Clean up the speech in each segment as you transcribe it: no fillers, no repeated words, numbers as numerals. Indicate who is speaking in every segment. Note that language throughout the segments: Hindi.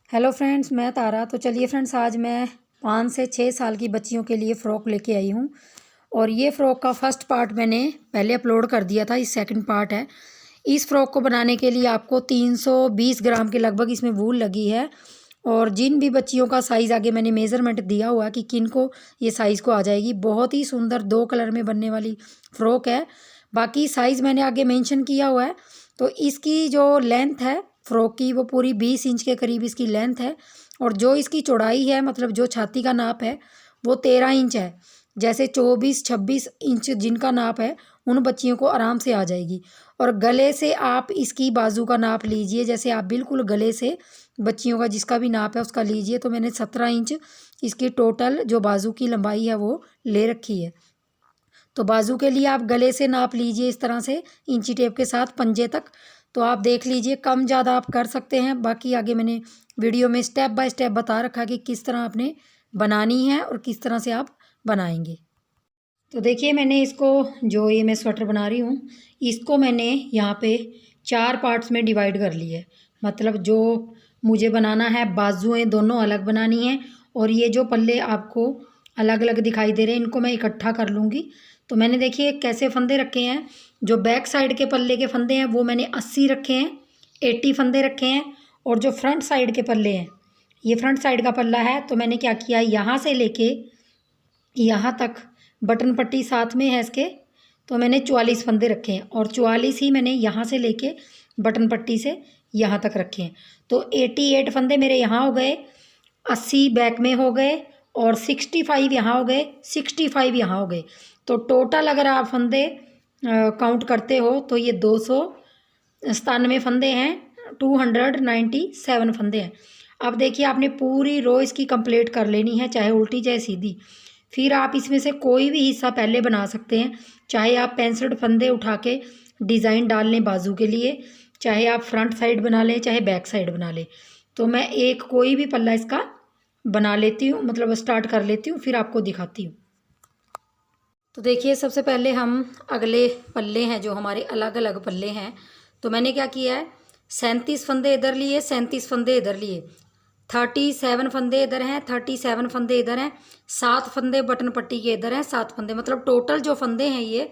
Speaker 1: हेलो फ्रेंड्स, मैं तारा। तो चलिए फ्रेंड्स, आज मैं 5 से 6 साल की बच्चियों के लिए फ़्रॉक लेके आई हूँ। और ये फ़्रॉक का फर्स्ट पार्ट मैंने पहले अपलोड कर दिया था, इस सेकंड पार्ट है। इस फ़्रॉक को बनाने के लिए आपको 320 ग्राम के लगभग इसमें वूल लगी है। और जिन भी बच्चियों का साइज़ आगे मैंने मेज़रमेंट दिया हुआ है कि किन को ये साइज़ को आ जाएगी। बहुत ही सुंदर 2 कलर में बनने वाली फ़्रॉक है। बाकी साइज़ मैंने आगे मेंशन किया हुआ है। तो इसकी जो लेंथ है फ़्रॉक की, वो पूरी 20 इंच के करीब इसकी लेंथ है। और जो इसकी चौड़ाई है, मतलब जो छाती का नाप है, वो 13 इंच है। जैसे 24-26 इंच जिनका नाप है, उन बच्चियों को आराम से आ जाएगी। और गले से आप इसकी बाजू का नाप लीजिए। जैसे आप बिल्कुल गले से बच्चियों का जिसका भी नाप है उसका लीजिए। तो मैंने 17 इंच इसकी टोटल जो बाजू की लंबाई है वो ले रखी है। तो बाजू के लिए आप गले से नाप लीजिए इस तरह से इंची टेप के साथ पंजे तक। तो आप देख लीजिए, कम ज़्यादा आप कर सकते हैं। बाकी आगे मैंने वीडियो में स्टेप बाय स्टेप बता रखा है कि किस तरह आपने बनानी है और किस तरह से आप बनाएंगे। तो देखिए, मैंने इसको, जो ये मैं स्वेटर बना रही हूँ, इसको मैंने यहाँ पे 4 पार्ट्स में डिवाइड कर लिया है। मतलब जो मुझे बनाना है, बाजुएं दोनों अलग बनानी है। और ये जो पल्ले आपको अलग अलग दिखाई दे रहे हैं, इनको मैं इकट्ठा कर लूँगी। तो मैंने देखिए कैसे फंदे रखे हैं। जो बैक साइड के पल्ले के फंदे हैं वो मैंने 80 रखे हैं, 80 फंदे रखे हैं। और जो फ्रंट साइड के पल्ले हैं, ये फ्रंट साइड का पल्ला है, तो मैंने क्या किया, यहाँ से लेके यहाँ तक बटन पट्टी साथ में है इसके, तो मैंने 44 फंदे रखे हैं। और 44 ही मैंने यहाँ से लेके बटन पट्टी से यहाँ तक रखे हैं। तो 88 फंदे मेरे यहाँ हो गए, 80 बैक में हो गए, और 65 यहाँ हो गए, 65 यहाँ हो गए। तो टोटल अगर आप फंदे काउंट करते हो तो ये 297 फंदे हैं, 297 फंदे हैं। अब देखिए, आपने पूरी रो इसकी कंप्लीट कर लेनी है, चाहे उल्टी चाहे सीधी। फिर आप इसमें से कोई भी हिस्सा पहले बना सकते हैं। चाहे आप पेंसिल्ड फंदे उठा के डिज़ाइन डाल लें बाजू के लिए, चाहे आप फ्रंट साइड बना लें, चाहे बैक साइड बना लें। तो मैं एक कोई भी पल्ला इसका बना लेती हूँ, मतलब स्टार्ट कर लेती हूँ, फिर आपको दिखाती हूँ। तो देखिए, सबसे पहले हम अगले पल्ले हैं, जो हमारे अलग अलग पल्ले हैं। तो मैंने क्या किया है, 37 फंदे इधर लिए, 37 फंदे इधर लिए, 37 फंदे इधर हैं, 37 फंदे इधर हैं, 7 फंदे बटन पट्टी के इधर हैं, 7 फंदे, मतलब टोटल जो फंदे हैं ये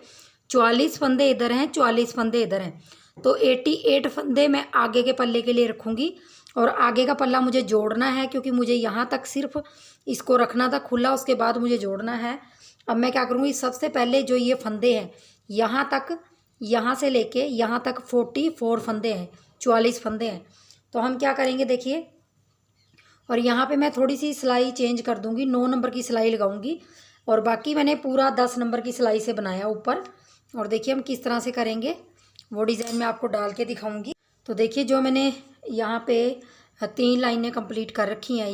Speaker 1: 44 फंदे इधर हैं, 44 फंदे इधर हैं। तो 88 फंदे मैं आगे के पल्ले के लिए रखूँगी। और आगे का पल्ला मुझे जोड़ना है, क्योंकि मुझे यहाँ तक सिर्फ इसको रखना था खुला, उसके बाद मुझे जोड़ना है। अब मैं क्या करूँगी, सबसे पहले जो ये फंदे हैं यहाँ तक, यहाँ से लेके यहाँ तक 44 फंदे हैं, 44 फंदे हैं। तो हम क्या करेंगे, देखिए, और यहाँ पे मैं थोड़ी सी सिलाई चेंज कर दूँगी, 9 नंबर की सिलाई लगाऊंगी। और बाकी मैंने पूरा 10 नंबर की सिलाई से बनाया ऊपर। और देखिए हम किस तरह से करेंगे, वो डिज़ाइन मैं आपको डाल के दिखाऊंगी। तो देखिए, जो मैंने यहाँ पे 3 लाइनें कंप्लीट कर रखी हैं,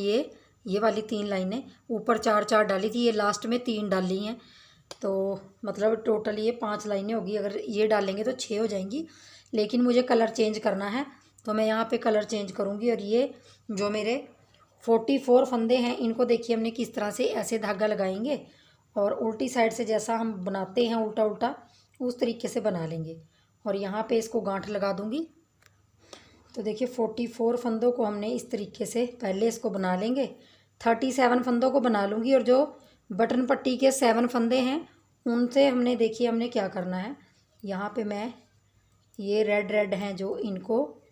Speaker 1: ये वाली 3 लाइनें, ऊपर 4-4 डाली थी, ये लास्ट में 3 डाली हैं। तो मतलब टोटल ये 5 लाइनें होगी। अगर ये डालेंगे तो 6 हो जाएंगी। लेकिन मुझे कलर चेंज करना है, तो मैं यहाँ पे कलर चेंज करूँगी। और ये जो मेरे 44 फंदे हैं, इनको देखिए हमने किस तरह से ऐसे धागा लगाएंगे, और उल्टी साइड से जैसा हम बनाते हैं उल्टा उल्टा, उस तरीके से बना लेंगे। और यहाँ पे इसको गांठ लगा दूँगी। तो देखिए, 44 फंदों को हमने इस तरीके से पहले इसको बना लेंगे, 37 फंदों को बना लूँगी। और जो बटन पट्टी के 7 फंदे हैं, उनसे हमने, देखिए हमने क्या करना है, यहाँ पे मैं ये रेड रेड हैं जो, इनको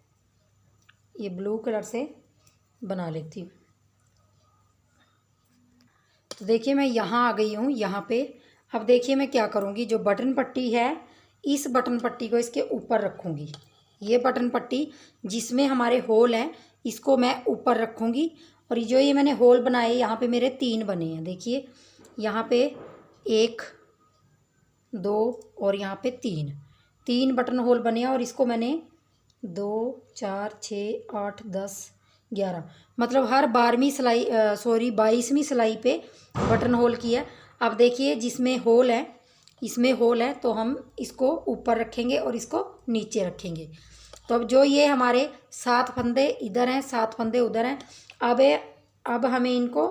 Speaker 1: ये ब्लू कलर से बना लेती हूँ। तो देखिए, मैं यहाँ आ गई हूँ यहाँ पे। अब देखिए मैं क्या करूँगी, जो बटन पट्टी है, इस बटन पट्टी को इसके ऊपर रखूँगी। ये बटन पट्टी जिसमें हमारे होल हैं, इसको मैं ऊपर रखूँगी। और जो ये मैंने होल बनाए, यहाँ पे मेरे 3 बने हैं। देखिए, यहाँ पे 1, 2 और यहाँ पे 3 बटन होल बने हैं। और इसको मैंने 2, 4, 6, 8, 10, 11, मतलब हर 12वीं सिलाई, 22वीं सिलाई पे बटन होल किया। अब देखिए, जिसमें होल है, इसमें होल है, तो हम इसको ऊपर रखेंगे और इसको नीचे रखेंगे। तो अब जो ये हमारे 7 फंदे इधर हैं, 7 फंदे उधर हैं। अब हमें इनको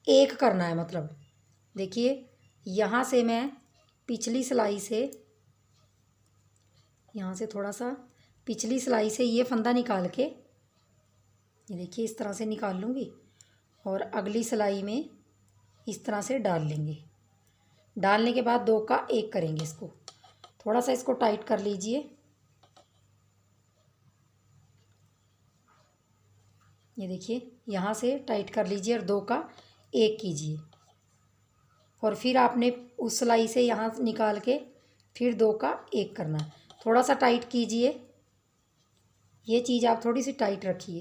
Speaker 1: एक करना है। मतलब देखिए, यहाँ से मैं पिछली सिलाई से, यहाँ से थोड़ा सा पिछली सिलाई से ये फंदा निकाल के ये देखिए इस तरह से निकाल लूँगी और अगली सिलाई में इस तरह से डाल लेंगे। डालने के बाद 2 का 1 करेंगे इसको। थोड़ा सा इसको टाइट कर लीजिए। ये देखिए यहाँ से टाइट कर लीजिए और 2 का 1 कीजिए और फिर आपने उस सिलाई से यहाँ निकाल के फिर 2 का 1 करना है। थोड़ा सा टाइट कीजिए, ये चीज़ आप थोड़ी सी टाइट रखिए।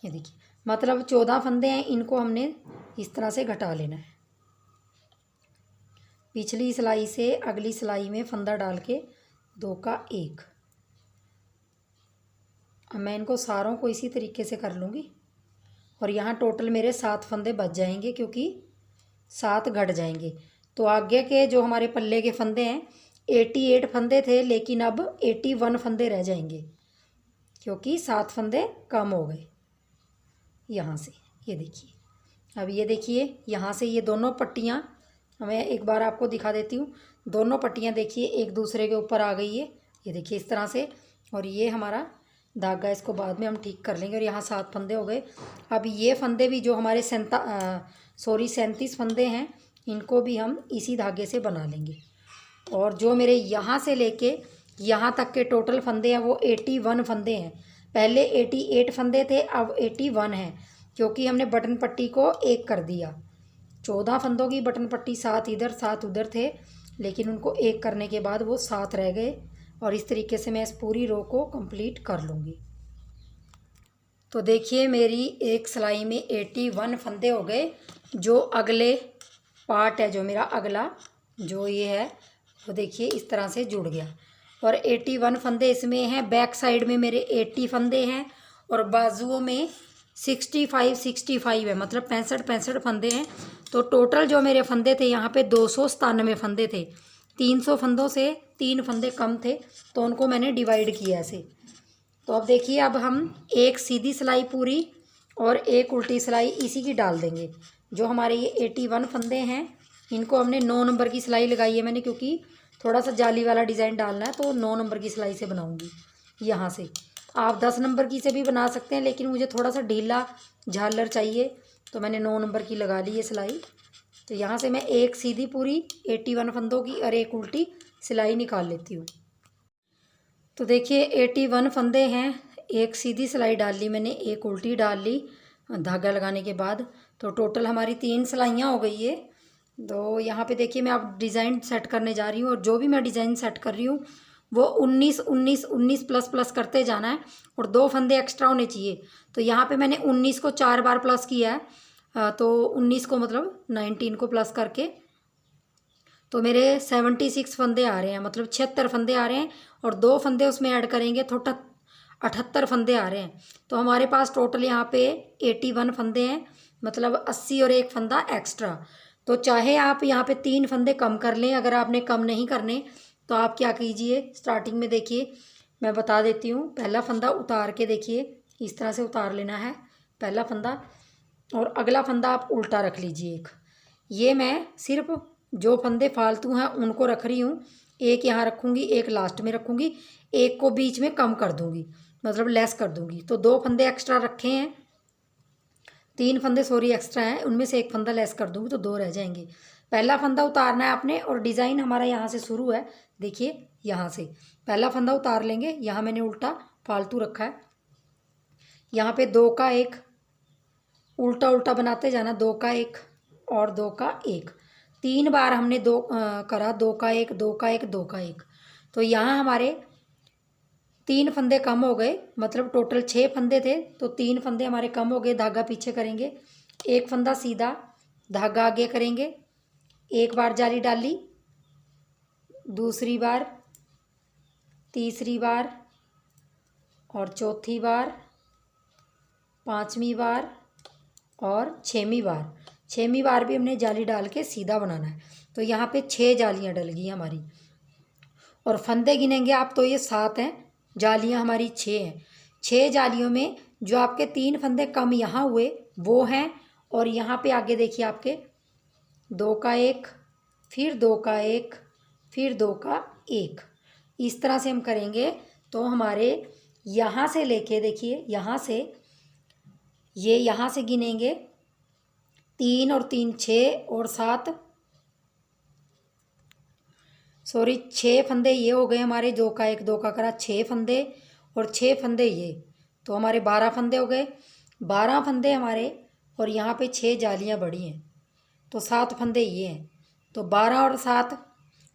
Speaker 1: ये देखिए मतलब 14 फंदे हैं, इनको हमने इस तरह से घटा लेना है। पिछली सिलाई से अगली सिलाई में फंदा डाल के 2 का 1। अब मैं इनको सारों को इसी तरीके से कर लूँगी और यहाँ टोटल मेरे 7 फंदे बच जाएंगे क्योंकि 7 घट जाएंगे। तो आगे के जो हमारे पल्ले के फंदे हैं 88 फंदे थे, लेकिन अब 81 फंदे रह जाएंगे क्योंकि 7 फंदे कम हो गए यहाँ से। ये देखिए अब ये देखिए यहाँ से ये दोनों पट्टियाँ मैं एक बार आपको दिखा देती हूँ। दोनों पट्टियाँ देखिए एक दूसरे के ऊपर आ गई है। ये देखिए इस तरह से, और ये हमारा धागा, इसको बाद में हम ठीक कर लेंगे। और यहाँ 7 फंदे हो गए। अब ये फंदे भी जो हमारे 37 फंदे हैं, इनको भी हम इसी धागे से बना लेंगे। और जो मेरे यहाँ से लेके यहाँ तक के टोटल फंदे हैं वो 81 फंदे हैं। पहले 88 फंदे थे, अब 81 हैं क्योंकि हमने बटन पट्टी को 1 कर दिया। 14 फंदों की बटन पट्टी 7 इधर 7 उधर थे, लेकिन उनको 1 करने के बाद वो 7 रह गए। और इस तरीके से मैं इस पूरी रो को कंप्लीट कर लूँगी। तो देखिए मेरी एक सिलाई में 81 फंदे हो गए। जो अगले पार्ट है, जो मेरा अगला जो ये है, वो देखिए इस तरह से जुड़ गया। और 81 फंदे इसमें हैं। बैक साइड में मेरे 80 फंदे हैं और बाजुओं में 65 है, मतलब 65 फंदे हैं। तो टोटल जो मेरे फंदे थे यहाँ पे 297 फंदे थे। 300 फंदों से 3 फंदे कम थे, तो उनको मैंने डिवाइड किया ऐसे। तो अब देखिए अब हम एक सीधी सिलाई पूरी और एक उल्टी सिलाई इसी की डाल देंगे। जो हमारे ये 81 फंदे हैं, इनको हमने 9 नंबर की सिलाई लगाई है मैंने, क्योंकि थोड़ा सा जाली वाला डिज़ाइन डालना है, तो 9 नंबर की सिलाई से बनाऊंगी। यहाँ से आप 10 नंबर की से भी बना सकते हैं, लेकिन मुझे थोड़ा सा ढीला झालर चाहिए, तो मैंने 9 नंबर की लगा ली है सिलाई। तो यहाँ से मैं एक सीधी पूरी 81 फंदों की और एक उल्टी सिलाई निकाल लेती हूँ। तो देखिए 81 फंदे हैं, एक सीधी सिलाई डाल ली मैंने, एक उल्टी डाल ली धागा लगाने के बाद। तो टोटल हमारी 3 सिलाइयाँ हो गई है। तो यहाँ पे देखिए मैं अब डिज़ाइन सेट करने जा रही हूँ, और जो भी मैं डिज़ाइन सेट कर रही हूँ वो 19 19 19 प्लस प्लस करते जाना है, और 2 फंदे एक्स्ट्रा होने चाहिए। तो यहाँ पे मैंने 19 को 4 बार प्लस किया है, तो 19 को मतलब 19 को प्लस करके तो मेरे 76 फंदे आ रहे हैं, मतलब 76 फंदे आ रहे हैं। और 2 फंदे उसमें ऐड करेंगे तो 78 फंदे आ रहे हैं। तो हमारे पास टोटल यहाँ पे 81 फंदे हैं, मतलब 80 और एक फंदा एक्स्ट्रा। तो चाहे आप यहाँ पे 3 फंदे कम कर लें, अगर आपने कम नहीं करने तो आप क्या कीजिए, स्टार्टिंग में देखिए मैं बता देती हूँ। पहला फंदा उतार के देखिए, इस तरह से उतार लेना है पहला फंदा, और अगला फंदा आप उल्टा रख लीजिए एक। ये मैं सिर्फ जो फंदे फालतू हैं उनको रख रही हूँ। एक यहाँ रखूँगी, एक लास्ट में रखूँगी, एक को बीच में कम कर दूँगी, मतलब लेस कर दूँगी। तो 2 फंदे एक्स्ट्रा रखे हैं, 3 फंदे सॉरी एक्स्ट्रा हैं, उनमें से एक फंदा लेस कर दूँगी तो 2 रह जाएंगे। पहला फंदा उतारना है आपने, और डिज़ाइन हमारा यहाँ से शुरू है। देखिए यहाँ से पहला फंदा उतार लेंगे, यहाँ मैंने उल्टा फालतू रखा है। यहाँ पे 2 का 1 उल्टा उल्टा बनाते जाना, 2 का 1 और 2 का 1, 3 बार हमने 2 करा, 2 का 1 2 का 1 2 का 1। तो यहाँ हमारे 3 फंदे कम हो गए, मतलब टोटल 6 फंदे थे, तो 3 फंदे हमारे कम हो गए। धागा पीछे करेंगे, एक फंदा सीधा, धागा आगे करेंगे, एक बार जाली डाली, दूसरी बार, तीसरी बार और चौथी बार, पांचवी बार और 6वीं बार। 6वीं बार भी हमने जाली डाल के सीधा बनाना है। तो यहाँ पे 6 जालियाँ डल गई हमारी, और फंदे गिनेंगे आप तो ये 7 हैं, जालियाँ हमारी 6 हैं। 6 जालियों में जो आपके 3 फंदे कम यहाँ हुए वो हैं, और यहाँ पे आगे देखिए आपके 2 का 1, फिर 2 का 1, फिर 2 का 1। इस तरह से हम करेंगे तो हमारे यहाँ से लेके देखिए, यहाँ से गिनेंगे 3 और 3 6 और 7, सॉरी 6 फंदे ये हो गए हमारे, 2 का 1 2 का करा 6 फंदे, और 6 फंदे ये, तो हमारे 12 फंदे हो गए। 12 फंदे हमारे, और यहाँ पे 6 जालियाँ बड़ी हैं, तो 7 फंदे ये हैं। तो 12 और 7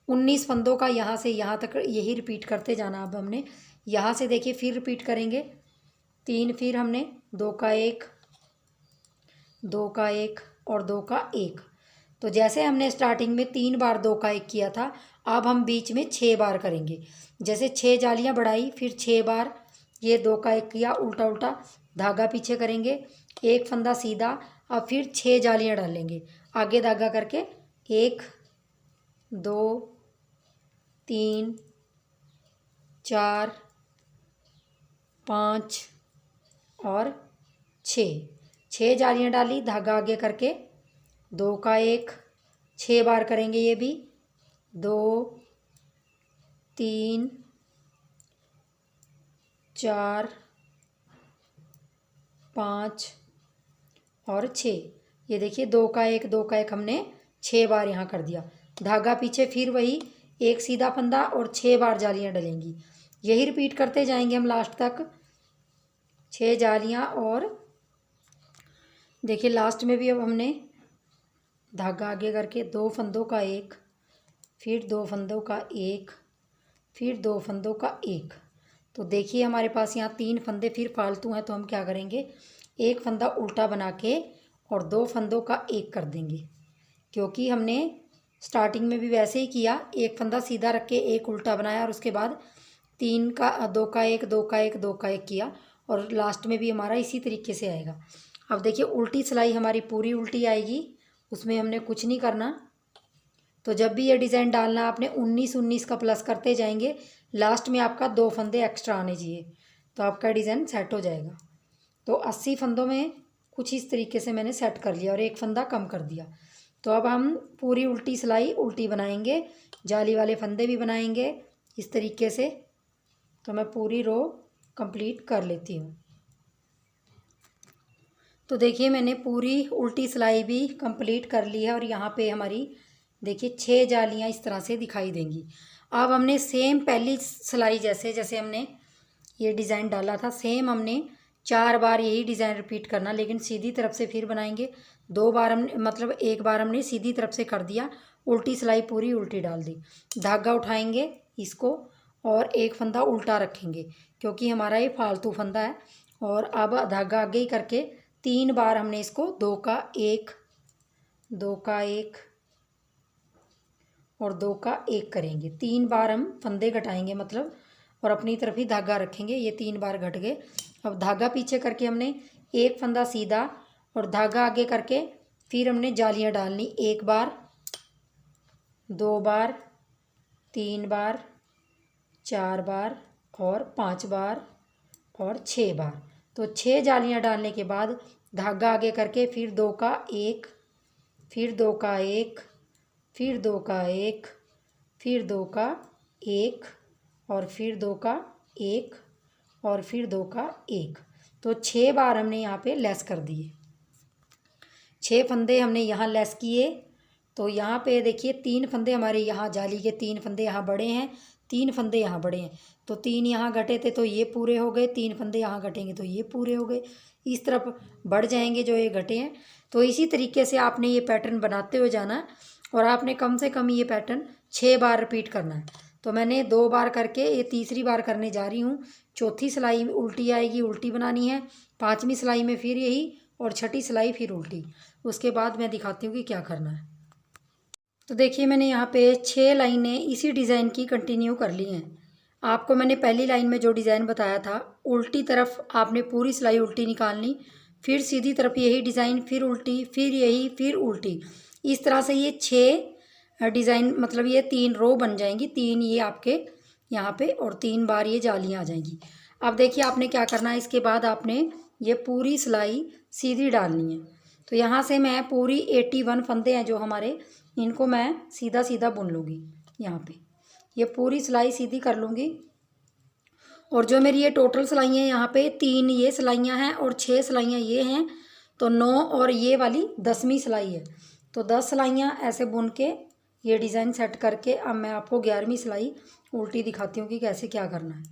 Speaker 1: 19 फंदों का यहाँ से यहाँ तक यही रिपीट करते जाना। अब हमने यहाँ से देखिए फिर रिपीट करेंगे 3, फिर हमने 2 का 1 2 का 1 और 2 का 1। तो जैसे हमने स्टार्टिंग में 3 बार 2 का 1 किया था, अब हम बीच में 6 बार करेंगे। जैसे 6 जालियाँ बढ़ाई, फिर 6 बार ये 2 का 1 किया, उल्टा उल्टा धागा पीछे करेंगे, एक फंदा सीधा, अब फिर 6 जालियाँ डालेंगे आगे धागा करके, 1 2 3 4 5 और 6 जालियाँ डाली, धागा आगे करके, 2 का 1 6 बार करेंगे, ये भी 2 3 4 5 और 6। ये देखिए 2 का 1 2 का 1 हमने 6 बार यहाँ कर दिया, धागा पीछे, फिर वही एक सीधा फंदा और 6 बार जालियाँ डलेंगी। यही रिपीट करते जाएंगे हम लास्ट तक, 6 जालियाँ। और देखिए लास्ट में भी अब हमने धागा आगे करके 2 फंदों का 1, फिर 2 फंदों का 1, फिर 2 फंदों का 1। तो देखिए हमारे पास यहाँ 3 फंदे फिर फालतू हैं, तो हम क्या करेंगे, एक फंदा उल्टा बना के और 2 फंदों का 1 कर देंगे, क्योंकि हमने स्टार्टिंग में भी वैसे ही किया, एक फंदा सीधा रख के एक उल्टा बनाया और उसके बाद 3 का 2 का 1 2 का 1 2 का 1 किया, और लास्ट में भी हमारा इसी तरीके से आएगा। अब देखिए उल्टी सिलाई हमारी पूरी उल्टी आएगी, उसमें हमने कुछ नहीं करना। तो जब भी ये डिज़ाइन डालना आपने 19 19 का प्लस करते जाएंगे, लास्ट में आपका 2 फंदे एक्स्ट्रा आने चाहिए, तो आपका डिज़ाइन सेट हो जाएगा। तो 80 फंदों में कुछ इस तरीके से मैंने सेट कर लिया और एक फंदा कम कर दिया। तो अब हम पूरी उल्टी सिलाई उल्टी बनाएंगे, जाली वाले फंदे भी बनाएंगे इस तरीके से। तो मैं पूरी रो कंप्लीट कर लेती हूँ। तो देखिए मैंने पूरी उल्टी सिलाई भी कंप्लीट कर ली है, और यहाँ पे हमारी देखिए 6 जालियाँ इस तरह से दिखाई देंगी। अब हमने सेम पहली सिलाई जैसे हमने ये डिज़ाइन डाला था, सेम हमने 4 बार यही डिज़ाइन रिपीट करना, लेकिन सीधी तरफ से फिर बनाएंगे। 2 बार हमने मतलब 1 बार हमने सीधी तरफ से कर दिया, उल्टी सिलाई पूरी उल्टी डाल दी, धागा उठाएंगे इसको और एक फंदा उल्टा रखेंगे, क्योंकि हमारा ये फालतू फंदा है। और अब धागा आगे ही करके 3 बार हमने इसको 2 का 1 2 का 1 और 2 का 1 करेंगे। 3 बार हम फंदे घटाएंगे मतलब, और अपनी तरफ ही धागा रखेंगे। ये 3 बार घट गए। अब धागा पीछे करके हमने एक फंदा सीधा और धागा आगे करके फिर हमने जालियाँ डालनी, 1 बार 2 बार 3 बार 4 बार और 5 बार और 6 बार। तो 6 जालियाँ डालने के बाद धागा आगे करके फिर 2 का 1 फिर 2 का 1 फिर 2 का 1 फिर 2 का 1 और फिर 2 का 1 और फिर 2 का 1। तो 6 बार हमने यहाँ पे लेस कर दिए, 6 फंदे हमने यहाँ लेस किए। तो यहाँ पे देखिए 3 फंदे हमारे यहाँ जाली के, 3 फंदे यहाँ बड़े हैं, 3 फंदे यहाँ बड़े हैं। तो 3 यहाँ घटे थे तो ये पूरे हो गए, 3 फंदे यहाँ घटेंगे तो ये पूरे हो गए। इस तरफ बढ़ जाएंगे जो ये घटे हैं। तो इसी तरीके से आपने ये पैटर्न बनाते हुए जाना है, और आपने कम से कम ये पैटर्न 6 बार रिपीट करना है। तो मैंने 2 बार करके ये तीसरी बार करने जा रही हूँ। चौथी सिलाई उल्टी आएगी, उल्टी बनानी है। 5वीं सिलाई में फिर यही, और छठी सिलाई फिर उल्टी। उसके बाद मैं दिखाती हूँ कि क्या करना है। तो देखिए मैंने यहाँ पे 6 लाइनें इसी डिज़ाइन की कंटिन्यू कर ली हैं। आपको मैंने पहली लाइन में जो डिज़ाइन बताया था, उल्टी तरफ आपने पूरी सिलाई उल्टी निकालनी, फिर सीधी तरफ यही डिज़ाइन, फिर उल्टी, फिर यही, फिर उल्टी। इस तरह से ये 6 डिज़ाइन मतलब ये 3 रो बन जाएंगी, 3 ये आपके यहाँ पे और 3 बार ये जालियाँ आ जाएंगी। अब देखिए आपने क्या करना है, इसके बाद आपने ये पूरी सिलाई सीधी डालनी है। तो यहाँ से मैं पूरी 81 फंदे हैं जो हमारे, इनको मैं सीधा सीधा बुन लूँगी। यहाँ पे ये पूरी सिलाई सीधी कर लूँगी और जो मेरी ये टोटल सिलाइयाँ यहाँ पे 3 ये सिलाइयाँ हैं और 6 सिलाइयाँ ये हैं, तो 9 और ये वाली 10वीं सिलाई है। तो 10 सिलाइयाँ ऐसे बुन के ये डिज़ाइन सेट करके अब मैं आपको 11वीं सिलाई उल्टी दिखाती हूँ कि कैसे क्या करना है।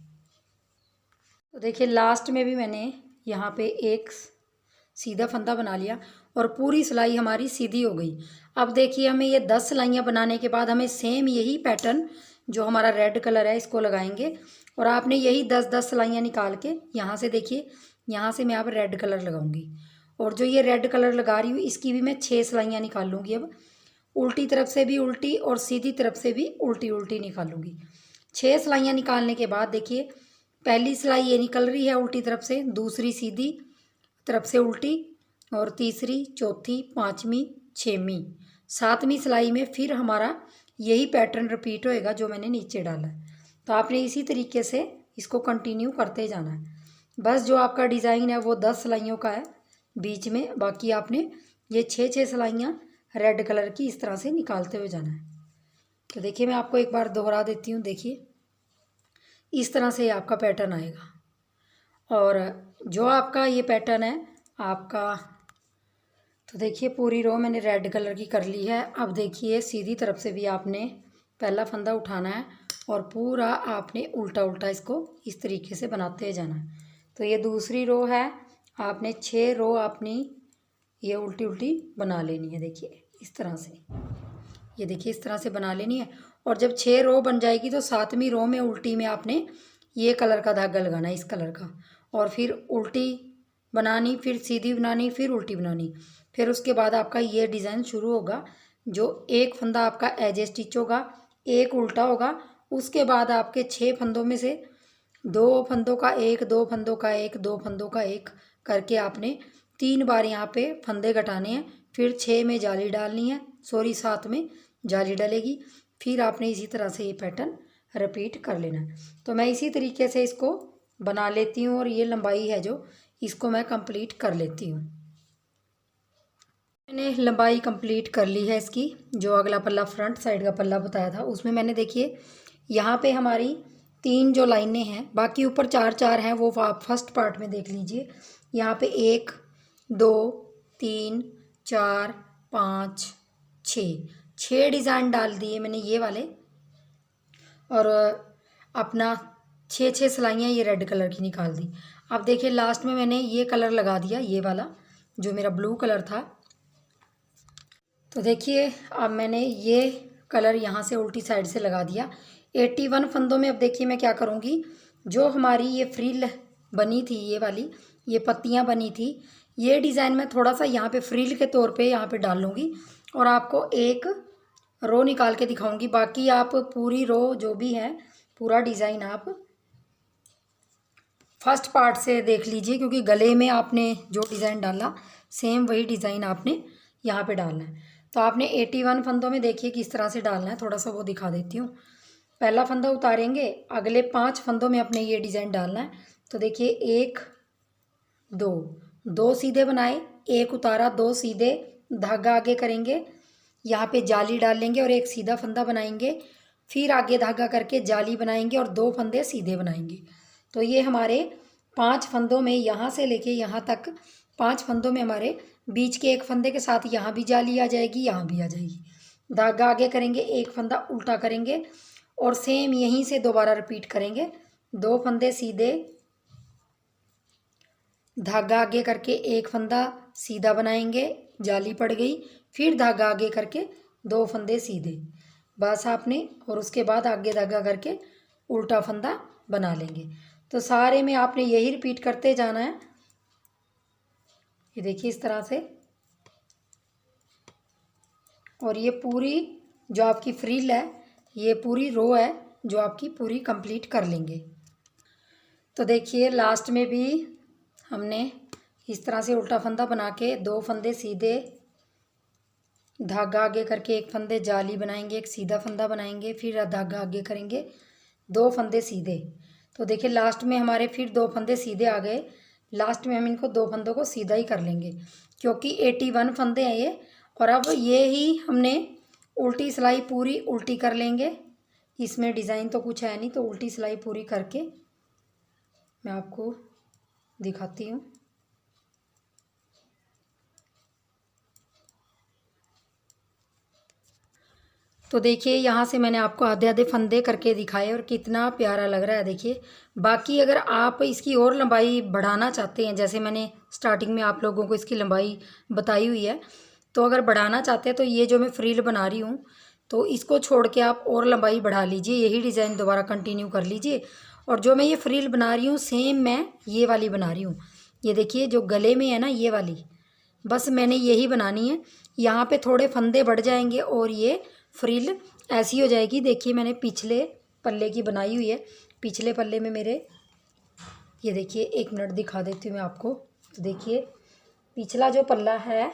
Speaker 1: तो देखिए लास्ट में भी मैंने यहाँ पे एक सीधा फंदा बना लिया और पूरी सिलाई हमारी सीधी हो गई। अब देखिए हमें ये 10 सिलाइयाँ बनाने के बाद हमें सेम यही पैटर्न जो हमारा रेड कलर है इसको लगाएंगे और आपने यही 10-10 सिलाइयाँ निकाल के यहाँ से देखिए, यहाँ से मैं अब रेड कलर लगाऊंगी और जो ये रेड कलर लगा रही हूँ इसकी भी मैं 6 सिलाइयाँ निकाल लूँगी। अब उल्टी तरफ से भी उल्टी और सीधी तरफ से भी उल्टी उल्टी निकालूंगी। 6 सिलाइयाँ निकालने के बाद देखिए पहली सिलाई ये निकल रही है उल्टी तरफ से, दूसरी सीधी तरफ से उल्टी और तीसरी, चौथी, पाँचवीं, छठवीं, 7वीं सिलाई में फिर हमारा यही पैटर्न रिपीट होएगा जो मैंने नीचे डाला है। तो आपने इसी तरीके से इसको कंटिन्यू करते जाना है। बस जो आपका डिज़ाइन है वो 10 सिलाइयों का है बीच में, बाकी आपने ये 6-6 सिलाइयाँ रेड कलर की इस तरह से निकालते हुए जाना है। तो देखिए मैं आपको एक बार दोहरा देती हूँ। देखिए इस तरह से आपका पैटर्न आएगा और जो आपका ये पैटर्न है आपका, तो देखिए पूरी रो मैंने रेड कलर की कर ली है। अब देखिए सीधी तरफ से भी आपने पहला फंदा उठाना है और पूरा आपने उल्टा उल्टा इसको इस तरीके से बनाते हुए जाना है। तो ये दूसरी रो है, आपने 6 रो अपनी ये उल्टी उल्टी बना लेनी है। देखिए इस तरह से, ये देखिए इस तरह से बना लेनी है और जब 6 रो बन जाएगी तो 7वीं रो में उल्टी में आपने ये कलर का धागा लगाना है, इस कलर का, और फिर उल्टी बनानी, फिर सीधी बनानी, फिर उल्टी बनानी। फिर उसके बाद आपका ये डिज़ाइन शुरू होगा जो एक फंदा आपका एज ए स्टिच होगा, एक उल्टा होगा, उसके बाद आपके 6 फंदों में से 2 फंदों का एक, 2 फंदों का एक, 2 फंदों का एक करके आपने 3 बार यहाँ पे फंदे घटाने हैं। फिर 6 में जाली डालनी है, सॉरी 7 में जाली डलेगी। फिर आपने इसी तरह से ये पैटर्न रिपीट कर लेना है। तो मैं इसी तरीके से इसको बना लेती हूँ और ये लंबाई है जो इसको मैं कंप्लीट कर लेती हूँ। मैंने लंबाई कंप्लीट कर ली है इसकी। जो अगला पल्ला फ्रंट साइड का पल्ला बताया था उसमें मैंने देखिए यहाँ पे हमारी 3 जो लाइनें हैं, बाकी ऊपर 4-4 हैं वो आप फर्स्ट पार्ट में देख लीजिए। यहाँ पे 1 2 3 4 5 6 डिज़ाइन डाल दिए मैंने ये वाले और अपना 6 सिलाइयाँ ये रेड कलर की निकाल दी। अब देखिए लास्ट में मैंने ये कलर लगा दिया, ये वाला जो मेरा ब्लू कलर था। तो देखिए अब मैंने ये कलर यहाँ से उल्टी साइड से लगा दिया। 81 फंदों में अब देखिए मैं क्या करूँगी, जो हमारी ये फ्रिल बनी थी, ये वाली ये पत्तियाँ बनी थी, ये डिज़ाइन मैं थोड़ा सा यहाँ पे फ्रिल के तौर पे यहाँ पे डाल लूँगी और आपको एक रो निकाल के दिखाऊंगी। बाकी आप पूरी रो जो भी है पूरा डिज़ाइन आप फर्स्ट पार्ट से देख लीजिए, क्योंकि गले में आपने जो डिज़ाइन डाला सेम वही डिज़ाइन आपने यहाँ पे डालना है। तो आपने 81 फंदों में देखिए किस तरह से डालना है, थोड़ा सा वो दिखा देती हूँ। पहला फंदा उतारेंगे, अगले 5 फंदों में अपने ये डिज़ाइन डालना है। तो देखिए 1 2 सीधे बनाए, 1 उतारा, 2 सीधे, धागा आगे करेंगे, यहाँ पे जाली डाल लेंगे और एक सीधा फंदा बनाएंगे, फिर आगे धागा करके जाली बनाएंगे और 2 फंदे सीधे बनाएंगे। तो ये हमारे 5 फंदों में यहाँ से लेके यहाँ तक 5 फंदों में हमारे बीच के एक फंदे के साथ यहाँ भी जाली आ जाएगी, यहाँ भी आ जाएगी। धागा आगे करेंगे, एक फंदा उल्टा करेंगे और सेम यहीं से दोबारा रिपीट करेंगे। 2 फंदे सीधे, धागा आगे करके एक फंदा सीधा बनाएंगे, जाली पड़ गई, फिर धागा आगे करके 2 फंदे सीधे, बस आपने, और उसके बाद आगे धागा करके उल्टा फंदा बना लेंगे। तो सारे में आपने यही रिपीट करते जाना है। ये देखिए इस तरह से, और ये पूरी जो आपकी फ्रिल है, ये पूरी रो है जो आपकी पूरी कंप्लीट कर लेंगे। तो देखिए लास्ट में भी हमने इस तरह से उल्टा फंदा बना के 2 फंदे सीधे, धागा आगे करके एक फंदे जाली बनाएंगे, एक सीधा फंदा बनाएंगे, फिर धागा आगे करेंगे, 2 फंदे सीधे। तो देखिए लास्ट में हमारे फिर 2 फंदे सीधे आ गए। लास्ट में हम इनको 2 फंदों को सीधा ही कर लेंगे क्योंकि 81 फंदे हैं ये। और अब ये ही हमने उल्टी सिलाई पूरी उल्टी कर लेंगे। इसमें डिज़ाइन तो कुछ है नहीं, तो उल्टी सिलाई पूरी करके मैं आपको दिखाती हूँ। तो देखिए यहाँ से मैंने आपको आधे आधे फंदे करके दिखाए और कितना प्यारा लग रहा है। देखिए बाकी अगर आप इसकी और लंबाई बढ़ाना चाहते हैं, जैसे मैंने स्टार्टिंग में आप लोगों को इसकी लंबाई बताई हुई है, तो अगर बढ़ाना चाहते हैं तो ये जो मैं फ्रिल बना रही हूँ तो इसको छोड़ के आप और लंबाई बढ़ा लीजिए, यही डिज़ाइन दोबारा कंटिन्यू कर लीजिए। और जो मैं ये फ्रिल बना रही हूँ सेम मैं ये वाली बना रही हूँ। ये देखिए जो गले में है ना ये वाली, बस मैंने यही बनानी है। यहाँ पे थोड़े फंदे बढ़ जाएंगे और ये फ्रिल ऐसी हो जाएगी। देखिए मैंने पिछले पल्ले की बनाई हुई है। पिछले पल्ले में मेरे ये देखिए, 1 मिनट दिखा देती हूँ मैं आपको। तो देखिए पिछला जो पल्ला है,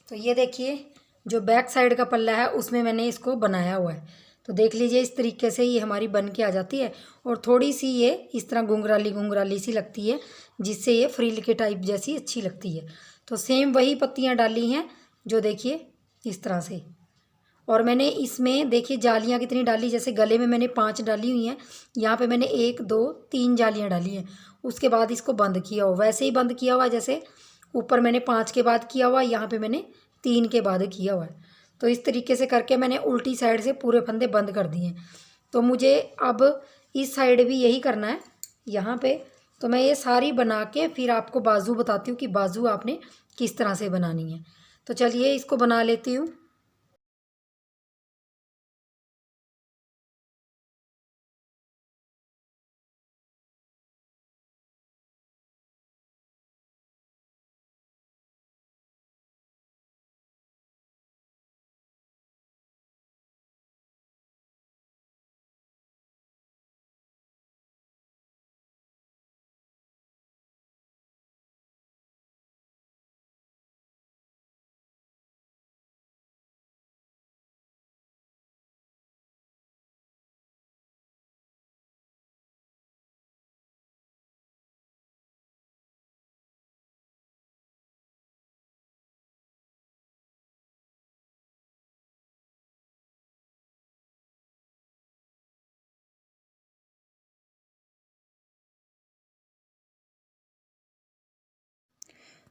Speaker 1: तो ये देखिए जो बैक साइड का पल्ला है उसमें मैंने इसको बनाया हुआ है। तो देख लीजिए इस तरीके से ये हमारी बन के आ जाती है और थोड़ी सी ये इस तरह घुंघराली घुंघराली सी लगती है, जिससे ये फ्रिल के टाइप जैसी अच्छी लगती है। तो सेम वही पत्तियाँ डाली हैं जो देखिए इस तरह से। और मैंने इसमें देखिए जालियाँ कितनी डाली, जैसे गले में मैंने 5 डाली हुई हैं, यहाँ पे मैंने 1 2 3 जालियाँ डाली हैं। उसके बाद इसको बंद किया हुआ, वैसे ही बंद किया हुआ जैसे ऊपर मैंने 5 के बाद किया हुआ, यहाँ पे मैंने 3 के बाद किया हुआ है। तो इस तरीके से करके मैंने उल्टी साइड से पूरे फंदे बंद कर दिए हैं। तो मुझे अब इस साइड भी यही करना है यहाँ पे। तो मैं ये सारी बना के फिर आपको बाजू बताती हूँ कि बाजू आपने किस तरह से बनानी है। तो चलिए इसको बना लेती हूँ।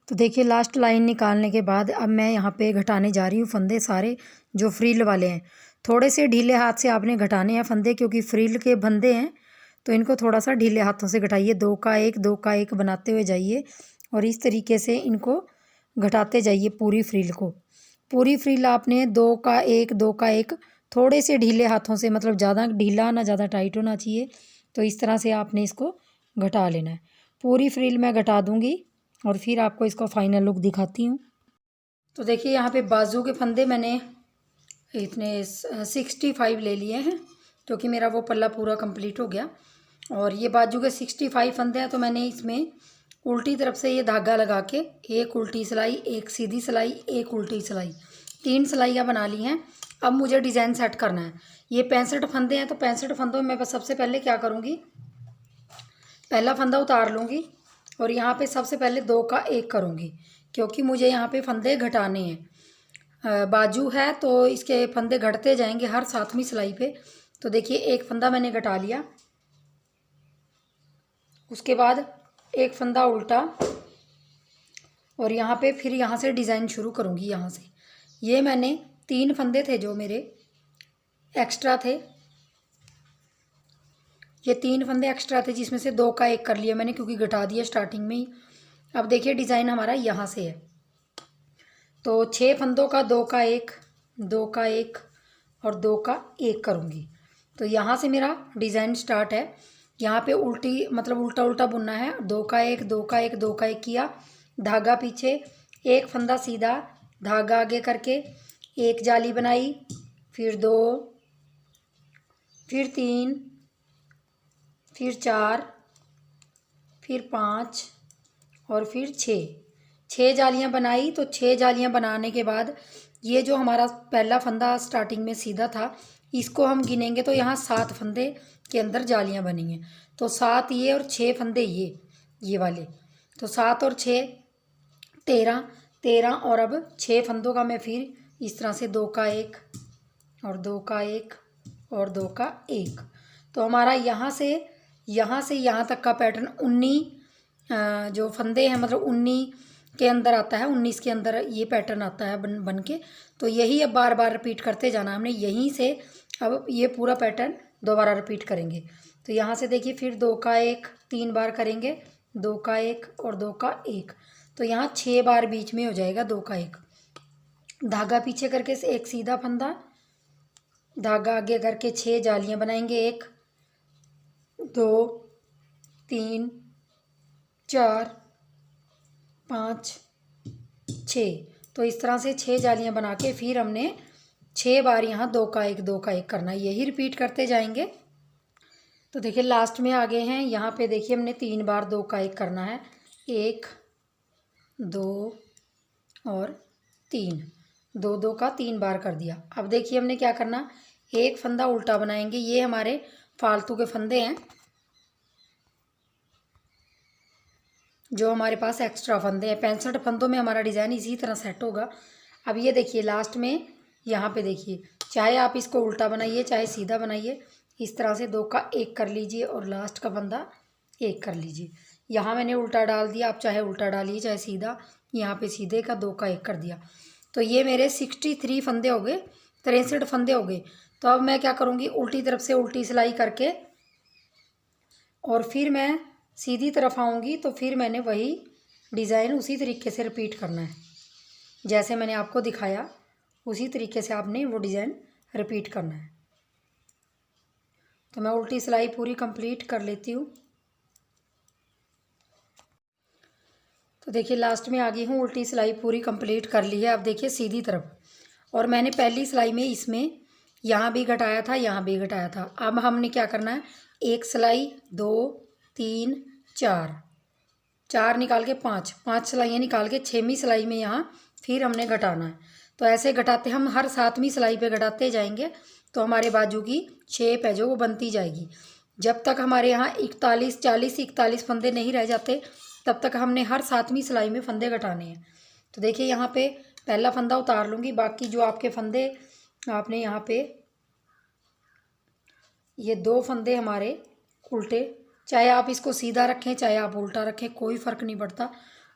Speaker 1: तो देखिए लास्ट लाइन निकालने के बाद अब मैं यहाँ पे घटाने जा रही हूँ फंदे सारे जो फ्रिल वाले हैं। थोड़े से ढीले हाथ से आपने घटाने हैं फंदे, क्योंकि फ्रिल के फंदे हैं तो इनको थोड़ा सा ढीले हाथों से घटाइए। 2 का 1 2 का 1 बनाते हुए जाइए और इस तरीके से इनको घटाते जाइए पूरी फ्रिल को। पूरी फ्रिल आपने 2 का 1 2 का 1 थोड़े से ढीले हाथों से, मतलब ज़्यादा ढीला ना ज़्यादा टाइट होना चाहिए, तो इस तरह से आपने इसको घटा लेना है। पूरी फ्रिल मैं घटा दूँगी और फिर आपको इसका फाइनल लुक दिखाती हूँ। तो देखिए यहाँ पे बाजू के फंदे मैंने इतने 65 ले लिए हैं, क्योंकि मेरा वो पल्ला पूरा कंप्लीट हो गया। और ये बाजू के 65 फंदे हैं, तो मैंने इसमें उल्टी तरफ से ये धागा लगा के 1 उल्टी सिलाई, 1 सीधी सिलाई, 1 उल्टी सिलाई, 3 सिलाइयाँ बना ली हैं। अब मुझे डिज़ाइन सेट करना है। ये 65 फंदे हैं, तो 65 फंदों में मैं बस सबसे पहले क्या करूँगी, पहला फंदा उतार लूँगी और यहाँ पे सबसे पहले 2 का 1 करूँगी, क्योंकि मुझे यहाँ पे फंदे घटाने हैं। बाजू है तो इसके फंदे घटते जाएंगे हर 7वीं सिलाई पे। तो देखिए एक फंदा मैंने घटा लिया, उसके बाद एक फंदा उल्टा और यहाँ पे फिर यहाँ से डिज़ाइन शुरू करूँगी। यहाँ से ये मैंने 3 फंदे थे जो मेरे एक्स्ट्रा थे, ये 3 फंदे एक्स्ट्रा थे जिसमें से 2 का 1 कर लिया मैंने, क्योंकि घटा दिया स्टार्टिंग में ही। अब देखिए डिज़ाइन हमारा यहाँ से है, तो 6 फंदों का 2 का 1 2 का 1 और 2 का 1 करूँगी। तो यहाँ से मेरा डिज़ाइन स्टार्ट है। यहाँ पे उल्टी मतलब उल्टा उल्टा बुनना है। 2 का 1 2 का 1 2 का 1 किया, धागा पीछे, एक फंदा सीधा, धागा आगे करके एक जाली बनाई, फिर 2, फिर 3, फिर 4, फिर 5 और फिर 6 जालियाँ बनाई। तो 6 जालियाँ बनाने के बाद ये जो हमारा पहला फंदा स्टार्टिंग में सीधा था, इसको हम गिनेंगे तो यहाँ 7 फंदे के अंदर जालियाँ बनी हैं। तो 7 ये और 6 फंदे ये वाले, तो 7 और 6 13 13 और अब 6 फंदों का मैं फिर इस तरह से 2 का 1 और 2 का 1 और 2 का 1। तो हमारा यहाँ से यहाँ से यहाँ तक का पैटर्न 19 जो फंदे हैं मतलब 19 के अंदर आता है, 19 के अंदर ये पैटर्न आता है बन के। तो यही अब बार बार रिपीट करते जाना हमने, यहीं से अब ये पूरा पैटर्न दोबारा रिपीट करेंगे। तो यहाँ से देखिए फिर 2 का 1 3 बार करेंगे, 2 का 1 और 2 का 1। तो यहाँ 6 बार बीच में हो जाएगा 2 का 1। धागा पीछे करके एक सीधा फंदा, धागा आगे करके 6 जालियाँ बनाएंगे, 1 2 3 4 5 6। तो इस तरह से 6 जालियाँ बना के फिर हमने 6 बार यहाँ 2 का 1 2 का 1 करना है, यही रिपीट करते जाएंगे। तो देखिए लास्ट में आ गए हैं, यहाँ पे देखिए हमने 3 बार 2 का 1 करना है, 1 2 और 3, 2 2 का 3 बार कर दिया। अब देखिए हमने क्या करना, एक फंदा उल्टा बनाएंगे, ये हमारे फालतू के फंदे हैं जो हमारे पास एक्स्ट्रा फंदे हैं। 65 फंदों में हमारा डिज़ाइन इसी तरह सेट होगा। अब ये देखिए लास्ट में यहाँ पे देखिए, चाहे आप इसको उल्टा बनाइए चाहे सीधा बनाइए, इस तरह से 2 का 1 कर लीजिए और लास्ट का फंदा 1 कर लीजिए। यहाँ मैंने उल्टा डाल दिया, आप चाहे उल्टा डालिए चाहे सीधा, यहाँ पे सीधे का 2 का 1 कर दिया। तो ये मेरे 63 फंदे हो गए, 63 फंदे हो गए। तो अब मैं क्या करूँगी, उल्टी तरफ से उल्टी सिलाई करके और फिर मैं सीधी तरफ आऊँगी, तो फिर मैंने वही डिज़ाइन उसी तरीके से रिपीट करना है, जैसे मैंने आपको दिखाया उसी तरीके से आपने वो डिज़ाइन रिपीट करना है। तो मैं उल्टी सिलाई पूरी कंप्लीट कर लेती हूँ। तो देखिए लास्ट में आ गई हूँ, उल्टी सिलाई पूरी कंप्लीट कर ली है। अब देखिए सीधी तरफ, और मैंने पहली सिलाई में इसमें यहाँ भी घटाया था यहाँ भी घटाया था। अब हमने क्या करना है, एक सिलाई 2 3 4 4 निकाल के 5 सिलाइयाँ निकाल के 6वीं सिलाई में यहाँ फिर हमने घटाना है। तो ऐसे घटाते हम हर 7वीं सिलाई पे घटाते जाएंगे, तो हमारे बाजू की शेप है जो वो बनती जाएगी। जब तक हमारे यहाँ 41 फंदे नहीं रह जाते तब तक हमने हर 7वीं सिलाई में फंदे घटाने हैं। तो देखिए यहाँ पे पहला फंदा उतार लूँगी, बाकी जो आपके फंदे आपने यहाँ पे ये 2 फंदे हमारे उल्टे, चाहे आप इसको सीधा रखें चाहे आप उल्टा रखें कोई फ़र्क नहीं पड़ता।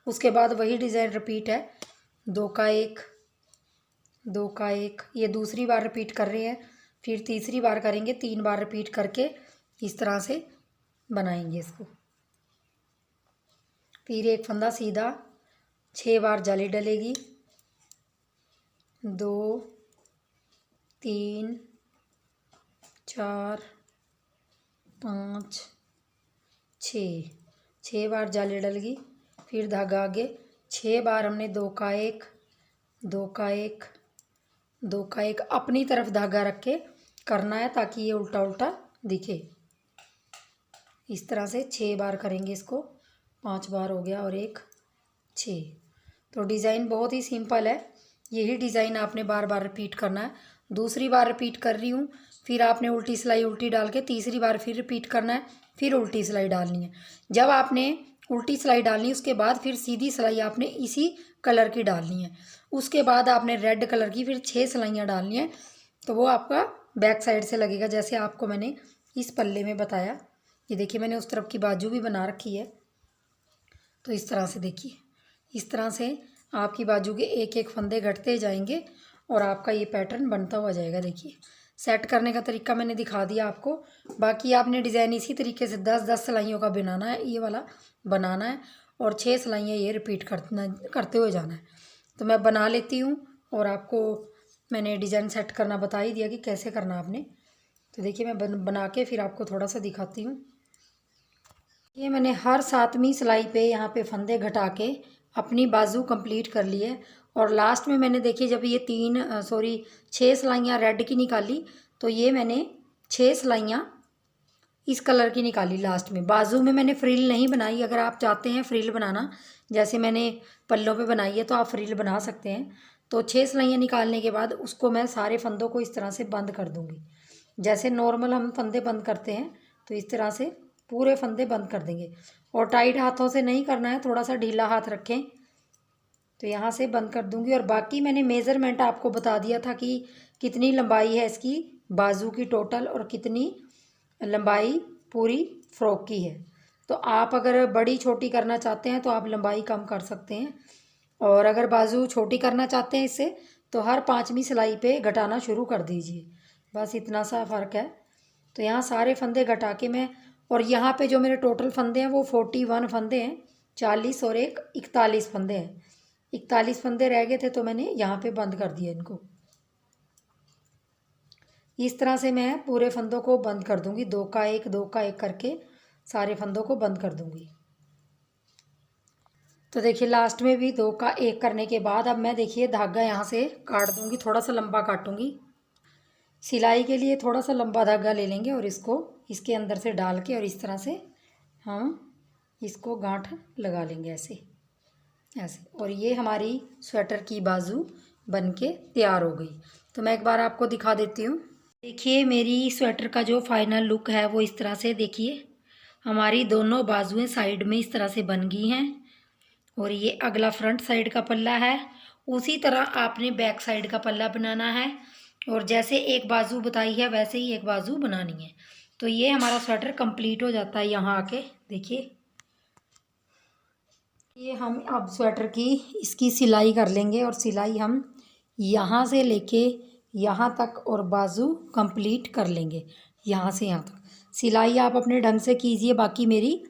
Speaker 1: उसके बाद वही डिज़ाइन रिपीट है, 2 का 1 2 का 1, ये दूसरी बार रिपीट कर रहे हैं, फिर तीसरी बार करेंगे, 3 बार रिपीट करके इस तरह से बनाएंगे इसको। फिर एक फंदा सीधा, 6 बार जाली डलेगी, 2 3 4 5 6 बार जाली डलेगी। फिर धागा आगे 6 बार हमने 2 का 1 2 का 1 2 का 1 अपनी तरफ धागा रख के करना है ताकि ये उल्टा उल्टा दिखे। इस तरह से 6 बार करेंगे इसको, 5 बार हो गया और 1 6। तो डिज़ाइन बहुत ही सिंपल है, यही डिज़ाइन आपने बार बार रिपीट करना है। दूसरी बार रिपीट कर रही हूँ, फिर आपने उल्टी सिलाई उल्टी डाल के तीसरी बार फिर रिपीट करना है, फिर उल्टी सिलाई डालनी है। जब आपने उल्टी सिलाई डालनी है उसके बाद फिर सीधी सिलाई आपने इसी कलर की डालनी है। उसके बाद आपने रेड कलर की फिर 6 सिलाइयाँ डालनी है, तो वो आपका बैक साइड से लगेगा जैसे आपको मैंने इस पल्ले में बताया। ये देखिए मैंने उस तरफ की बाजू भी बना रखी है। तो इस तरह से देखिए, इस तरह से आपकी बाजू के एक एक फंदे घटते जाएंगे और आपका ये पैटर्न बनता हुआ जाएगा। देखिए सेट करने का तरीका मैंने दिखा दिया आपको, बाकी आपने डिज़ाइन इसी तरीके से 10 सिलाइयों का बनाना है, ये वाला बनाना है और 6 सिलाइयाँ ये रिपीट करते हुए जाना है। तो मैं बना लेती हूँ और आपको मैंने डिज़ाइन सेट करना बता ही दिया कि कैसे करना आपने। तो देखिए मैं बना के फिर आपको थोड़ा सा दिखाती हूँ। ये मैंने हर 7वीं सिलाई पे यहाँ पे फंदे घटा के अपनी बाजू कंप्लीट कर ली है और लास्ट में मैंने देखिए जब ये 6 सिलाइयाँ रेड की निकाली, तो ये मैंने 6 सिलाइयाँ इस कलर की निकाली लास्ट में। बाजू में मैंने फ्रिल नहीं बनाई, अगर आप चाहते हैं फ्रिल बनाना जैसे मैंने पल्लों पे बनाई है तो आप फ्रिल बना सकते हैं। तो 6 सिलाइयाँ निकालने के बाद उसको मैं सारे फंदों को इस तरह से बंद कर दूँगी, जैसे नॉर्मल हम फंदे बंद करते हैं तो इस तरह से पूरे फंदे बंद कर देंगे। और टाइट हाथों से नहीं करना है, थोड़ा सा ढीला हाथ रखें। तो यहाँ से बंद कर दूँगी और बाकी मैंने मेज़रमेंट आपको बता दिया था कि कितनी लंबाई है इसकी बाजू की टोटल और कितनी लंबाई पूरी फ़्रॉक की है। तो आप अगर बड़ी छोटी करना चाहते हैं तो आप लंबाई कम कर सकते हैं, और अगर बाजू छोटी करना चाहते हैं इससे तो हर 5वीं सिलाई पे घटाना शुरू कर दीजिए। बस इतना सा फ़र्क है। तो यहाँ सारे फंदे घटा के मैं, और यहाँ पे जो मेरे टोटल फंदे हैं वो 41 फंदे हैं, 40 और एक 41 फंदे हैं। 41 फंदे रह गए थे तो मैंने यहाँ पे बंद कर दिया इनको। इस तरह से मैं पूरे फंदों को बंद कर दूंगी, 2 का 1 2 का 1 करके सारे फंदों को बंद कर दूंगी। तो देखिए लास्ट में भी 2 का 1 करने के बाद अब मैं देखिए धागा यहाँ से काट दूंगी, थोड़ा सा लंबा काटूंगी। सिलाई के लिए थोड़ा सा लंबा धागा ले लेंगे और इसको इसके अंदर से डाल के और इस तरह से हम इसको गांठ लगा लेंगे ऐसे ऐसे, और ये हमारी स्वेटर की बाजू बन के तैयार हो गई। तो मैं एक बार आपको दिखा देती हूँ। देखिए मेरी स्वेटर का जो फाइनल लुक है वो इस तरह से, देखिए हमारी दोनों बाजुएं साइड में इस तरह से बन गई हैं, और ये अगला फ्रंट साइड का पल्ला है। उसी तरह आपने बैक साइड का पल्ला बनाना है, और जैसे एक बाजू बताई है वैसे ही एक बाजू बनानी है। तो ये हमारा स्वेटर कंप्लीट हो जाता है यहाँ आके। देखिए ये हम अब स्वेटर की इसकी सिलाई कर लेंगे, और सिलाई हम यहाँ से लेके यहाँ तक और बाजू कंप्लीट कर लेंगे, यहाँ से यहाँ तक। सिलाई आप अपने ढंग से कीजिए, बाकी मेरी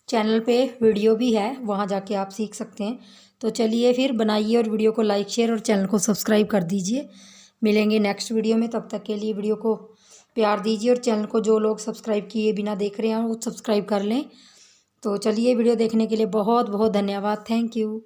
Speaker 1: चैनल पे वीडियो भी है, वहाँ जाके आप सीख सकते हैं। तो चलिए फिर बनाइए, और वीडियो को लाइक शेयर और चैनल को सब्सक्राइब कर दीजिए। मिलेंगे नेक्स्ट वीडियो में, तब तक के लिए वीडियो को प्यार दीजिए, और चैनल को जो लोग सब्सक्राइब किए बिना देख रहे हैं वो सब्सक्राइब कर लें। तो चलिए वीडियो देखने के लिए बहुत बहुत धन्यवाद। Thank you.